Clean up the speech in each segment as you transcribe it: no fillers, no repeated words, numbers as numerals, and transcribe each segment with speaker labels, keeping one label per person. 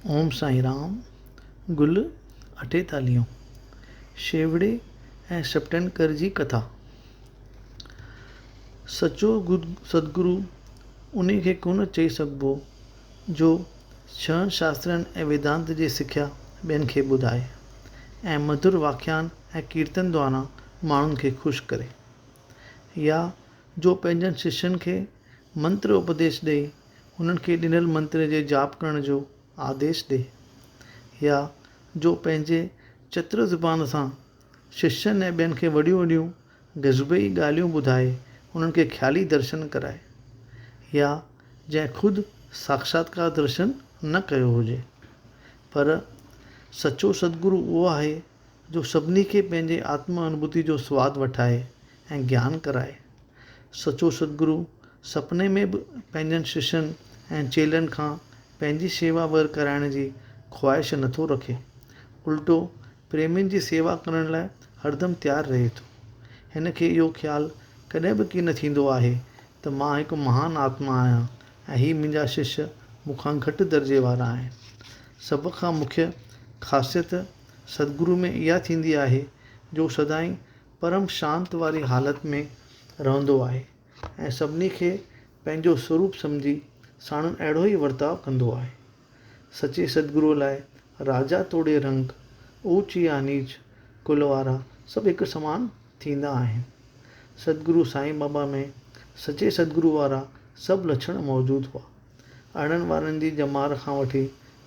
Speaker 1: ओम साईं राम। गुल 48। शेवड़े ऐं सप्टेनकर जी कथा। सचो सदगुरु उन खे कोन चई सघिबो जो छहनि शास्त्रनि ऐं वेदांत जी सिख्या ॿियनि खे ॿुधाए ऐं मधुर वाख्यान ऐं कीर्तन द्वारा माण्हुनि खे ख़ुशि करे, या जो पंहिंजनि शिष्यनि खे मंत्र उपदेश ॾेई उन्हनि खे ॾिनल मंत्र जे जाप करण जो आदेश ॾे, या जो पंहिंजे चतुर ज़ुबान सां शिष्यनि ऐं ॿियनि खे वॾियूं वॾियूं गज़बई ॻाल्हियूं ॿुधाए उन्हनि खे ख़्याली दर्शन कराए, या जंहिं ख़ुदि साक्षात्कार दर्शन न कयो हुजे। पर सचो सदगुरु उहो आहे जो सभिनी खे पंहिंजे आत्म अनुभूति जो सवादु वठाए ऐं ज्ञान कराए। सचो सदगुरु सपने में बि पंहिंजनि शिष्यनि ऐं चेलनि खां पंहिंजी शेवा वर कराइण जी ख़्वाहिश नथो रखे, उल्टो प्रेमियुनि जी सेवा करण लाइ हरदम तयारु रहे थो। हिन खे इहो ख़्यालु कॾहिं बि कीन थींदो आहे त मां हिकु महान आत्मा आहियां ऐं हीअ मुंहिंजा शिष्य मूंखां घटि दर्जे वारा आहिनि। सभ खां मुख्य ख़ासियत सदगुरु में इहा थींदी आहे जो सदाईं परम शांति वारी हालति में रहंदो आहे ऐं सभिनी खे पंहिंजो स्वरूप सम्झी साणु अहिड़ो ई वर्ताव कंदो आहे। सचे सदगुरुअ लाइ राजा तोड़े रंग, ऊच या नीच, कुल वारा सभु हिकु समान थींदा आहिनि। सदगुरु साईं बाबा में सचे सदगुरु वारा सभु लक्षण मौजूदु हुआ। अड़नि वारनि जी जमार खां वठी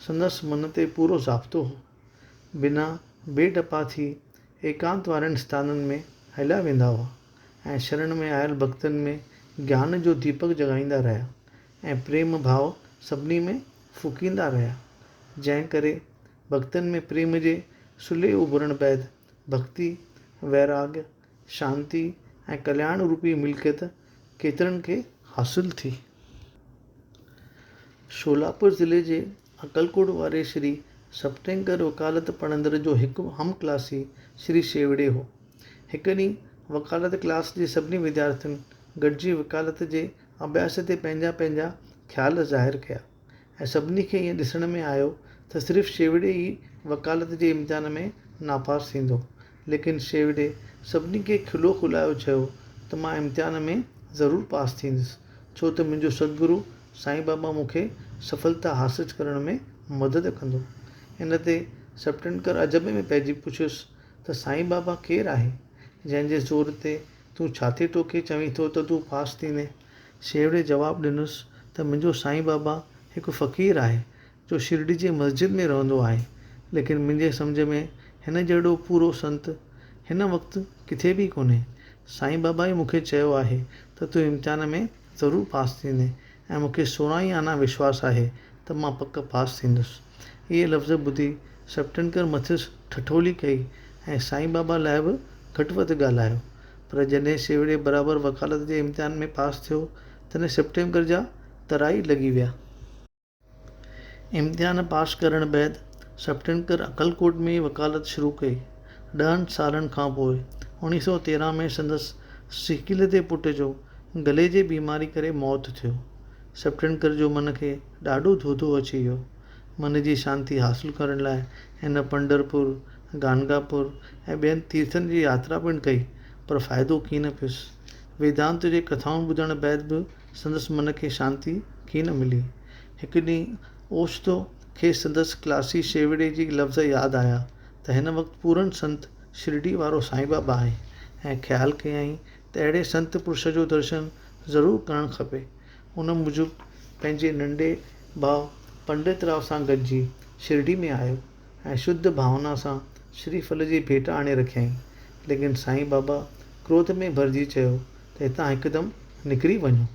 Speaker 1: संदसि मन ते पूरो ज़ाब्तो हो। बिना बेडपा थी एकांत वारनि स्थाननि में हलिया वेंदा हुआ ऐं शरण में आयल भक्तनि में ज्ञान जो दीपक जॻाईंदा रहिया ऐं प्रेम भाव सभिनी में फूकींदा रहिया, जंहिं करे भक्तनि में प्रेम जे सुले उभरण बैदि भक्ति, वैराग्य, शांति ऐं कल्याण रूपी मिल्कियत केतिरनि खे हासिल थी। शोलापुर ज़िले जे अकलकोट वारे श्री सप्टेनकर वकालत पढ़ंदड़ जो हिकु हमक्लासी श्री शेवड़े हो। हिकु ॾींहुं वकालत क्लास जे सभिनी विद्यार्थियुनि गॾिजी वकालत जे अभ्यास ते पंहिंजा पंहिंजा ख़्याल ज़ाहिर कया ऐं सभिनी खे ईअं ॾिसण में आयो त सिर्फ़ु शेवड़े ई वकालत जे इम्तिहान में नापास थींदो, लेकिन शेवड़े सभिनी खे खिलो खुलायो चयो त मां इम्तिहान में ज़रूरु पास थींदुसि, छो त मुंहिंजो सदगुरु साईं बाबा मूंखे सफलता हासिल करण में मदद कंदो। इन ते सप्टेनकर अजब में पइजी पुछियुसि त साईं बाबा केरु आहे जंहिंजे ज़ोर ते तूं छाती टोके चवीं थो त तूं पास थींदे। शेवड़े जवाबु ॾिनुसि त मुंहिंजो साईं बाबा हिकु फ़क़ीर आहे जो शिरडी जे मस्जिद में रहंदो आहे, लेकिन मुंहिंजे सम्झ में हिन जहिड़ो पूरो संत हिन वक़्तु किथे बि कोन्हे। साईं बाबा ई मूंखे चयो आहे त तूं इम्तिहान में ज़रूरु पास थींदे ऐं मूंखे 16 आना विश्वास आहे त मां पक पास थींदुसि। इहे लफ़्ज़ ॿुधी सप्टेनकर मथियुसि ठठोली कई ऐं साईं बाबा लाइ बि घटि वधि ॻाल्हायो। पर जॾहिं शेवड़े बराबरि वकालत जे इम्तिहान में पास थियो तॾहिं सप्टेनकर जा तराई लॻी विया। इम्तिहान पास करण बैदि सप्टेनकर अकलकोट में ई वकालत शुरू कई। 10 सालनि खां पोइ 1913 में संदसि सिकील ते पुट जो गले जी बीमारी करे मौत थियो। सप्टेनकर जो मन खे ॾाढो धोधो अची वियो। मन जी शांति हासिल करण लाइ हिन पंढरपुर, गानगापुर ऐं ॿियनि तीर्थनि जी यात्रा पिणु कई, पर फ़ाइदो कीन पियुसि। वेदांत जे कथाऊं ॿुधण बैदि बि संदसि मन खे शांति कीन मिली। हिकु ॾींहुं ओचितो खेसि संदसि क्लासी शेवड़े जी लफ़्ज़ यादि आया त हिन वक़्तु पूरन संत शिरडी वारो साईं बाबा आहे ऐं ख़्यालु कयईं त अहिड़े संत पुरुष जो दर्शन ज़रूरु करणु खपे। उन मूजिबि पंहिंजे नंढे भाउ पंडित राव सां गॾिजी शिरडी में आयो ऐं शुद्ध भावना सां श्रीफल जी भेंट आणे रखियईं, लेकिन साईं बाबा क्रोध में भरिजी चयो त हितां हिकदमि निकिरी वञो।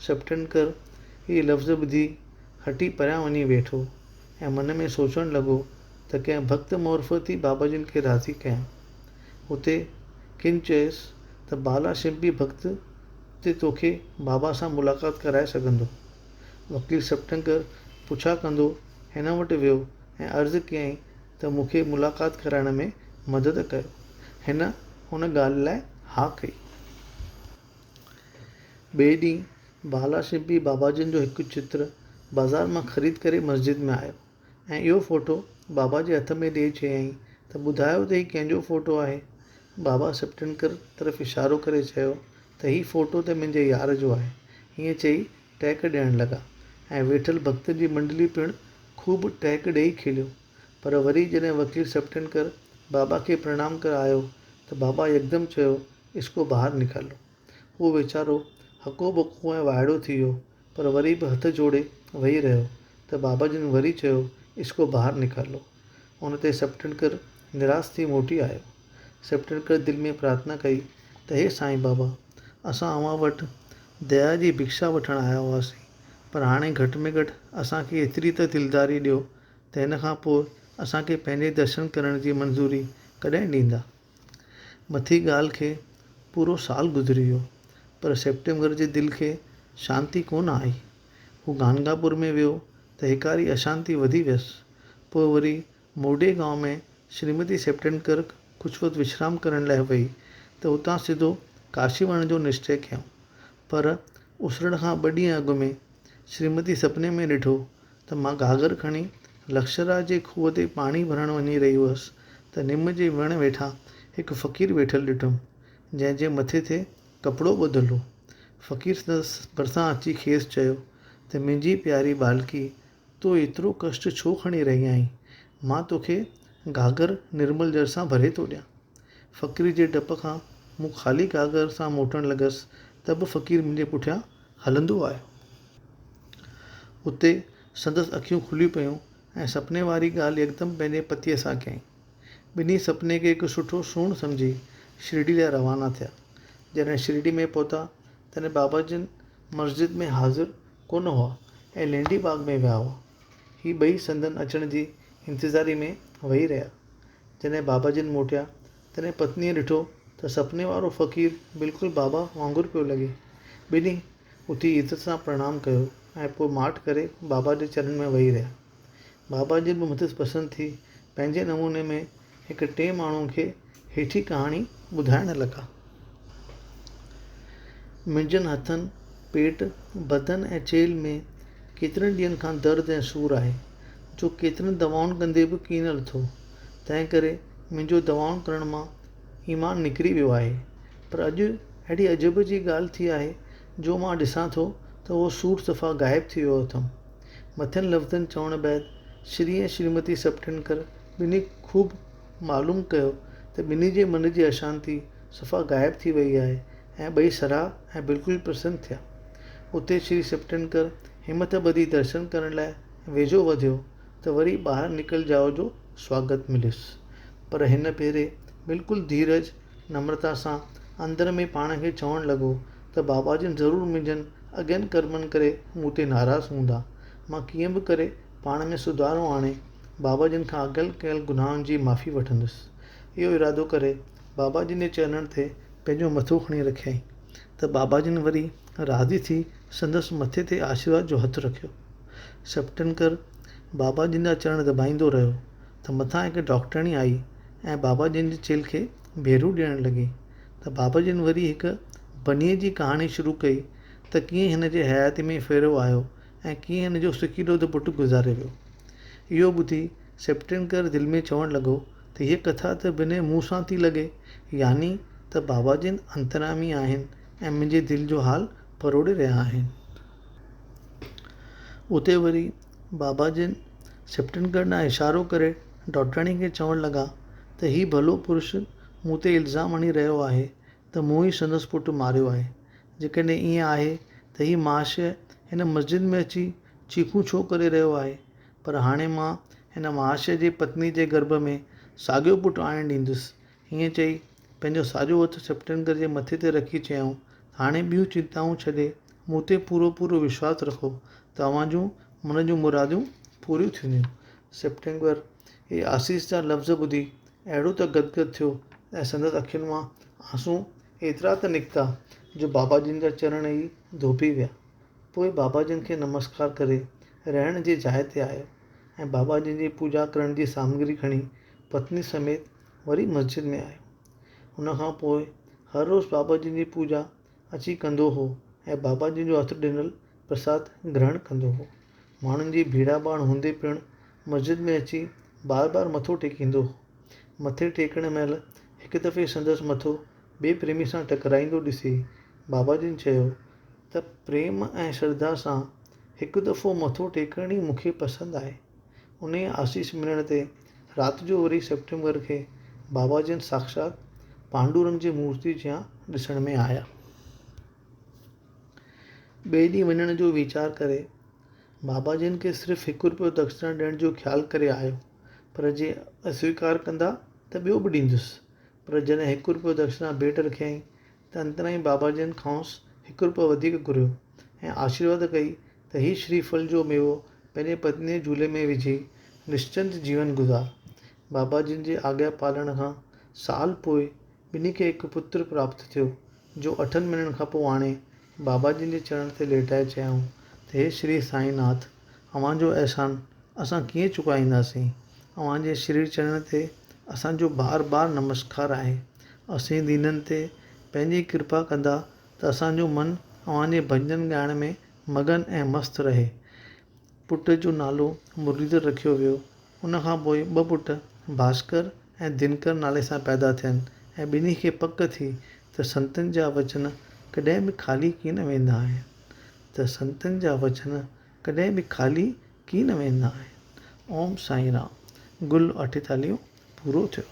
Speaker 1: सप्टेनकर इहे लफ़्ज़ ॿुधी हटी परियां वञी वेठो ऐं मन में सोचणु लॻो त कंहिं भक्त मोरफती बाबा जिन खे राज़ी कयां। हुते किन चयुसि त बाला शिंपी भक्त ते तोखे बाबा सां मुलाक़ात कराए सघंदो। वकील सप्टेनकर पुछा कंदो हिन वटि वियो ऐं अर्ज़ु कयईं त मूंखे मुलाक़ात कराइण में मदद कयो। हिन हुन ॻाल्हि लाइ हा कई। ॿिए ॾींहुं बाला शिंपी बाबा जिन जो हिकु चित्र बाज़ार मां ख़रीद करे मस्जिद में आयो ऐं इहो फ़ोटो बाबा जे हथ में ॾेई चयईं त ॿुधायो त हीउ कंहिंजो फ़ोटो आहे। बाबा सेप्टेनकर तरफ़ इशारो करे चयो त हीउ फ़ोटो त मुंहिंजे यार जो आहे। हीअं चई टहिक ॾियणु लॻा ऐं वेठल भक्त जी मंडली पिणु ख़ूब टहिक ॾेई खिलियो। पर वरी जॾहिं वकील सेप्टेनकर बाबा खे प्रणाम करायो त बाबा यकदमि चयो, इसको ॿाहिरि निकालो। उहो वीचारो हको बको ऐं वाइड़ो थी वियो, पर वरी बि हथ जोड़े वेही रहियो त बाबा जिन वरी चयो, इसको ॿाहिरि निकालो। उन ते सेप्टेनकर निराश थी मोटी आयो। सेप्टेनकर दिलि में प्रार्थना कई त हे साईं बाबा, असां अव्हां वटि दया जी भिक्षा वठणु आया हुआसीं, पर हाणे घटि में घटि असांखे एतिरी त दिलदारी ॾियो त हिन खां पोइ असांखे पंहिंजे दर्शन करण जी मंज़ूरी कॾहिं ॾींदा। मथी ॻाल्हि खे पूरो साल गुज़री वियो, पर सेप्टेम्बर जे दिलि खे शांती कोन आई। हू गानगापुर में वियो त हिकारी अशांती वधी वियसि। पोइ वरी मोडे गांव में श्रीमती सेप्टेनकर कुझु वक़्तु विश्राम करण लाइ वई त उतां सिधो काशी वञण जो निश्चय कयऊं। पर उसरण खां 2 ॾींहं अॻु में श्रीमती सपने में ॾिठो त मां घाघर खणी लक्षराज जे खूह ते पाणी भरणु वञी रही हुअसि त निम जे वण वेठा हिकु फ़क़ीर वेठल ॾिठुमि, जंहिंजे मथे ते कपिड़ो ॿधलु हो। फ़क़ीर संदसि भरिसां अची खेसि चयो त मुंहिंजी प्यारी बालकी, तूं एतिरो कष्ट छो खणी रही आहीं? मां तोखे घाघर निर्मल जल सां भरे थो ॾियां। फ़क़ीर जे डप खां मूं ख़ाली घाघर सां मोटणु लॻसि त बि फ़क़ीर मुंहिंजे पुठियां हलंदो आयो। उते संदसि अखियूं खुलियूं पियूं ऐं सपने वारी ॻाल्हि यकदमि पंहिंजे पतीअ सां कयईं। ॿिन्ही सपने खे हिकु सुठो सूण सम्झी शिरडी लाइ रवाना थिया। जॾहिं शिरडी में पहुता तॾहिं बाबा जिन मस्जिद में हाज़िर कोन हुआ ऐं लेंडी बाग में विया हुआ। ही ॿई संदनि अचण जी इंतिज़ारी में वेही रहिया। जॾहिं बाबा जिन मोटिया तॾहिं पत्नीअ ॾिठो त सपने वारो फ़क़ीर बिल्कुलु बाबा वांगुरु पियो लॻे। ॿिन्ही उथी इज़त सां प्रणाम कयो ऐं पोइ माठ करे बाबा जे चरणनि में वेही रहिया। बाबा जिन बि मुदस पसंदि थी पंहिंजे नमूने में हिकु टे माण्हुनि खे हेठी कहाणी ॿुधाइण लॻा। मुंहिंजनि हथनि, पेट, बदन ऐं चेल्हि में केतिरनि ॾींहंनि खां दर्द ऐं सूरु आहे, जो केतिरनि दवाउनि कंदे बि कीन लथो। तंहिं करे मुंहिंजो दवाउनि करण मां ईमान निकिरी वियो आहे। पर अॼु अहिड़ी अजब जी ॻाल्हि थी आहे, जो मां ॾिसां थो त उहो सूरु सफ़ा ग़ाइबु थी वियो अथमि। मथियनि लफ़्ज़नि चवण बैदि श्री ऐं श्रीमती सेप्टेनकर ॿिन्ही ख़ूब मालूम कयो त ॿिन्ही जे मन जी अशांती सफ़ा ग़ाइबु थी वई आहे ऐं ॿई सराह ऐं बिल्कुलु प्रसन्न थिया। उते श्री सेप्टेनकर हिमत ॿधी दर्शन करण लाइ वेझो वधियो त वरी ॿाहिरि निकिल जाओ जो स्वागत मिलियुसि। पर हिन भेरे बिल्कुलु धीरज नम्रता सां अंदर में पाण खे चवणु लॻो त बाबा जिन ज़रूरु मुंहिंजनि अॻियनि कर्मनि करे मूं ते नाराज़ हूंदा। मां कीअं बि करे पाण में सुधारो आणे बाबा जिन खां अॻियल कयल गुनाहनि जी माफ़ी वठंदुसि। इहो इरादो करे बाबा जिन जे चरणनि ते पंहिंजो मथो खणी रखियईं त बाबा जिन वरी राज़ी थी संदसि मथे ते आशीर्वाद जो हथु रखियो। सेप्टेनकर बाबा जिन जा चरण दॿाईंदो रहियो त मथां हिकु डॉक्टरणी आई ऐं बाबा जिन जी चेल्हि खे भेरूं ॾियणु लॻी त बाबा जिन वरी हिकु बनीअ जी कहाणी शुरू कई त कीअं हिन जे हयाती में फेरो आयो ऐं कीअं हिन जो सिकीड़ो पुटु गुज़ारे वियो। इहो ॿुधी सेप्टेनकर दिलि में चवणु लॻो त हीअ कथा त बिना मुंहं सां थी लॻे, यानी त बाबा जिन अंतरामी आहिनि ऐं मुंहिंजे दिलि जो हाल परोड़े रहिया आहिनि। उते वरी बाबा जिन सेप्टेनकर ॾांहुं इशारो करे डॉक्टरणी खे चवणु लॻा त हीउ भलो पुरुष मूं ते इल्ज़ाम हणी रहियो आहे त मूं ई संदसि पुटु मारियो आहे। जेकॾहिं ईअं आहे त हीउ महाशय हिन मस्जिद में अची चीखूं छो करे रहियो आहे। पर हाणे मां हिन महाशय जी पत्नी जे गर्भ में साॻियो पुटु आणणु ॾींदुसि। हीअं चई पंहिंजो साॼो हथु सेप्टेनकर जे मथे ते रखी चयऊं, हाणे ॿियूं चिंताऊं छॾे मूं ते पूरो विश्वासु रखो, तव्हां जूं मन जूं मुरादियूं पूरियूं थींदियूं। सेप्टेनकर इहे आसीस जा लफ़्ज़ ॿुधी अहिड़ो त गदगदु थियो ऐं संदसि अखियुनि मां आंसू एतिरा त निकिता जो बाबा जिन जा चरण ई धोपी विया। पोइ बाबा जिन खे नमस्कार करे रहण जी जाइ ते आयो ऐं बाबा जिन जी पूॼा करण जी सामग्री खणी पत्नी समेत वरी मस्जिद में आयो। हुन खां पोइ हर रोज़ु बाबा जिन जी पूॼा अची कंदो हो ऐं बाबा जिन जो हथु ॾिनल प्रसाद ग्रहण कंदो हो। माण्हुनि जी भीड़ाभाड़ हूंदे पिणु मस्जिद में अची बार बार मथो टेकींदो। मथे टेकण महिल हिकु दफ़े संदसि मथो ॿिए प्रेमी सां टकराईंदो ॾिसी बाबा जिन चयो त प्रेम ऐं श्रद्धा सां हिकु दफ़ो मथो टेकण ई मूंखे पसंदि आहे। उन आसीस मिलण ते राति जो वरी सेप्टेम्बर खे बाबा जिन साक्षात पांडुरंग जी मूर्ति जियां ॾिसण में आया। ॿिए ॾींहुं वञण जो वीचार करे बाबा जिन खे सिर्फ़ु ₹1 दक्षिणा ॾियण जो ख़्यालु करे आयो, पर जे अस्वीकार कंदा त ॿियो बि ॾींदुसि। पर जॾहिं ₹1 दक्षिणा भेट रखियईं त अंतरां ई बाबा जिन खांसि ₹1 वधीक घुरियो ऐं आशीर्वाद कई त हीउ श्रीफल जो मेवो पंहिंजे पत्नीअ जे झूले में विझी निश्चिंत जीवन गुज़ार। बाबा जिन जे आज्ञा पालण खां साल पोइ ॿिन्ही खे हिकु पुत्र प्राप्त थियो, जो 8 महीननि खां पोइ आणे बाबा जिन जे चरण ते लेटाए चयऊं त हे श्री साईंनाथ, अव्हांजो अहसान असां कीअं चुकाईंदासीं। अव्हांजे श्री चरण ते असांजो बार बार नमस्कार आहे। असीं दीननि ते पंहिंजी कृपा कंदा त असांजो मनु अव्हांजे भॼन ॻाइण में मगन ऐं मस्तु रहे। पुट जो नालो मुरलीधर रखियो वियो। उन खां पोइ 2 पुट भास्कर ऐं दिनकर नाले सां पैदा थियनि ऐं ॿिन्ही खे पक थी त संतनि जा वचन कॾहिं बि ख़ाली कीन वेंदा आहिनि। संतनि जा वचन कॾहिं बि ख़ाली कीन वेंदा आहिनि। ओम साईं राम। गुल 48 पूरो थियो।